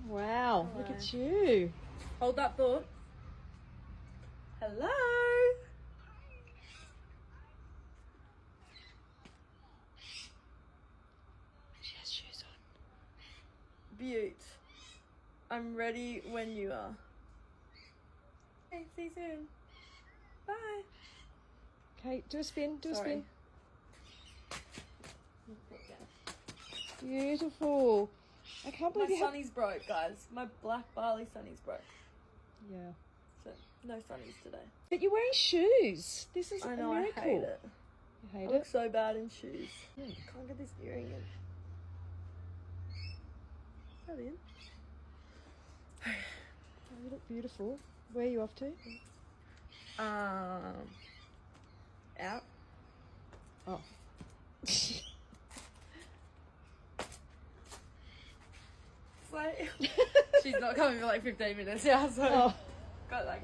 Wow, look at you. Hold that thought. Hello. She has shoes on. Beaut. I'm ready when you are. Okay, see you soon. Bye. Okay, do a spin, do a Sorry. spin. Beautiful. I can't My believe you have... sunnies broke, guys. My black barley sunnies broke. Yeah. So, no sunnies today. But you're wearing shoes. This is I a know, miracle. I hate it. You I hate look it? so bad in shoes. Hmm. Can't get this earring in. Is that in? Oh, you look beautiful. Where are you off to? Out. Oh. It's like, she's not coming for like 15 minutes, yeah, so Oh. got like